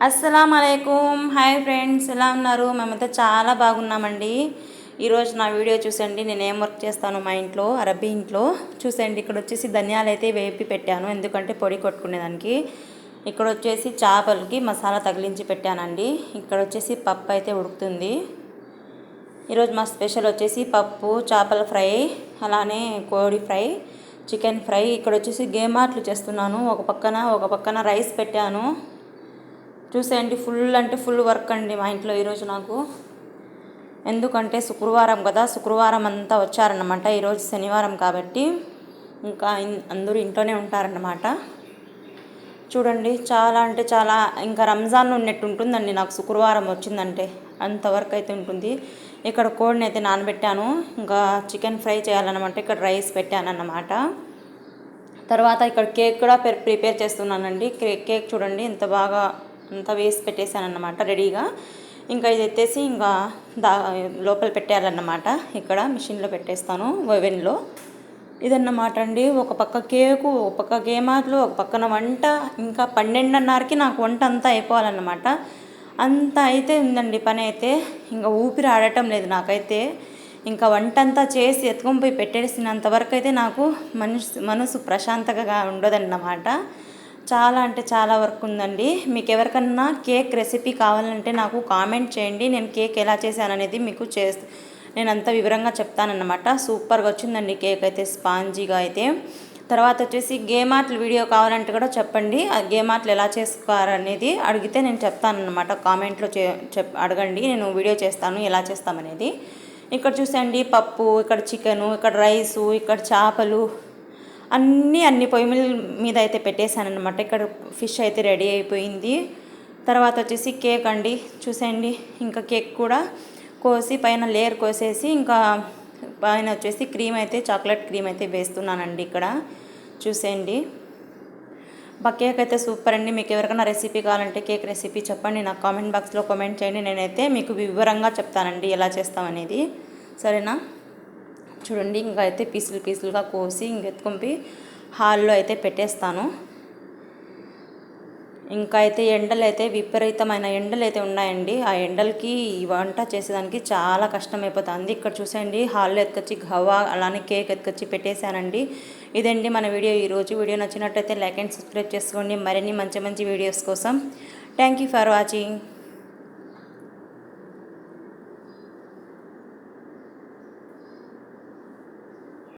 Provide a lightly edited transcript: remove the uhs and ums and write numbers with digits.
అస్సలం అలైకుం. Hi friends, ఎలా ఉన్నారు? మేమైతే చాలా బాగున్నామండి. ఈరోజు నా వీడియో చూసండి, నేను ఏం వర్క్ చేస్తాను మా ఇంట్లో, అరబ్బీ ఇంట్లో చూసండి. ఇక్కడ వచ్చేసి ధనియాలు అయితే వేపి పెట్టాను, ఎందుకంటే పొడి కొట్టుకునేదానికి. ఇక్కడ వచ్చేసి చేపలకి మసాలా తగిలించి పెట్టానండి. ఇక్కడ వచ్చేసి పప్పు అయితే ఉడుకుతుంది. ఈరోజు మా స్పెషల్ వచ్చేసి పప్పు, చేపల ఫ్రై, అలానే కోడి ఫ్రై, చికెన్ ఫ్రై. ఇక్కడ వచ్చేసి గేమాట్లు చేస్తున్నాను. ఒక పక్కన రైస్ పెట్టాను. చూసేయండి, ఫుల్ అంటే ఫుల్ వర్క్ అండి మా ఇంట్లో ఈరోజు నాకు. ఎందుకంటే శుక్రవారం కదా, శుక్రవారం అంతా వచ్చారన్నమాట. ఈరోజు శనివారం కాబట్టి ఇంకా అందరూ ఇంట్లోనే ఉంటారన్నమాట. చూడండి, చాలా అంటే చాలా, ఇంకా రంజాన్ ఉన్నట్టు ఉంటుందండి నాకు శుక్రవారం వచ్చిందంటే. అంత వర్క్ అయితే ఉంటుంది. ఇక్కడ కోడిని అయితే నానబెట్టాను, ఇంకా చికెన్ ఫ్రై చేయాలన్నమాట. ఇక్కడ రైస్ పెట్టాను అన్నమాట. తర్వాత ఇక్కడ కేక్ కూడా ప్రిపేర్ చేస్తున్నానండి. కేక్ చూడండి ఎంత బాగా అంతా వేసి పెట్టేశాను అన్నమాట రెడీగా. ఇంకా ఇది ఎత్తేసి ఇంకా లోపల పెట్టేయాలన్నమాట. ఇక్కడ మిషన్లో పెట్టేస్తాను, ఓవెన్లో. ఇదన్నమాట అండి. ఒక పక్క కేకు, ఒక పక్క గేమాట్లు, ఒక పక్కన వంట. ఇంకా 12:30కి నాకు వంట అంతా అయిపోవాలన్నమాట. అంత అయితే ఉందండి పని అయితే. ఇంకా ఊపిరి ఆడటం లేదు నాకైతే. ఇంకా వంట అంతా చేసి ఎత్తుకొని పోయి పెట్టేసినంత వరకు అయితే నాకు మనసు ప్రశాంతంగా ఉండదన్నమాట. చాలా అంటే చాలా వర్క్ ఉందండి. మీకు ఎవరికన్నా కేక్ రెసిపీ కావాలంటే నాకు కామెంట్ చేయండి. నేను కేక్ ఎలా చేశాను అనేది మీకు నేను అంత వివరంగా చెప్తానన్నమాట. సూపర్గా వచ్చిందండి కేక్ అయితే, స్పాంజీగా అయితే. తర్వాత వచ్చేసి గేమార్ట్లు వీడియో కావాలంటే కూడా చెప్పండి. ఆ గేమార్ట్లు ఎలా చేసుకోవాలనేది అడిగితే నేను చెప్తానన్నమాట. కామెంట్లో అడగండి, నేను వీడియో చేస్తాను ఎలా చేస్తామనేది. ఇక్కడ చూసండి, పప్పు, ఇక్కడ చికెను, ఇక్కడ రైసు, ఇక్కడ చేపలు, అన్ని పొయ్యి మీద అయితే పెట్టేశాను అనమాట. ఇక్కడ ఫిష్ అయితే రెడీ అయిపోయింది. తర్వాత వచ్చేసి కేక్ అండి, చూసేయండి. ఇంకా కేక్ కూడా కోసి పైన లేయర్ కోసేసి, ఇంకా పైన వచ్చేసి క్రీమ్ అయితే, చాక్లెట్ క్రీమ్ అయితే వేస్తున్నానండి ఇక్కడ. చూసేయండి, కేక్ అయితే సూపర్ అండి. మీకు ఎవరికైనా రెసిపీ కావాలంటే కేక్ రెసిపీ చెప్పండి, నాకు కామెంట్ బాక్స్లో కామెంట్ చేయండి. నేనైతే మీకు వివరంగా చెప్తానండి ఎలా చేస్తామనేది, సరేనా? చూడండి, ఇంకా అయితే పీసులుగా కోసి ఇంకెత్తుకొని హాల్లో అయితే పెట్టేస్తాను. ఇంకా అయితే ఎండలు అయితే విపరీతమైన ఎండలు అయితే ఉన్నాయండి. ఆ ఎండలకి ఈ వంట చేసేదానికి చాలా కష్టమైపోతుంది. ఇక్కడ చూసండి, హాల్లో ఎత్తుకొచ్చి గవ్వ అలానే కేక్ ఎత్తుకొచ్చి పెట్టేశానండి. ఇదండి మన వీడియో ఈరోజు. వీడియో నచ్చినట్టయితే లైక్ అండ్ సబ్స్క్రైబ్ చేసుకోండి మరిన్ని మంచి వీడియోస్ కోసం. Thank you for watching.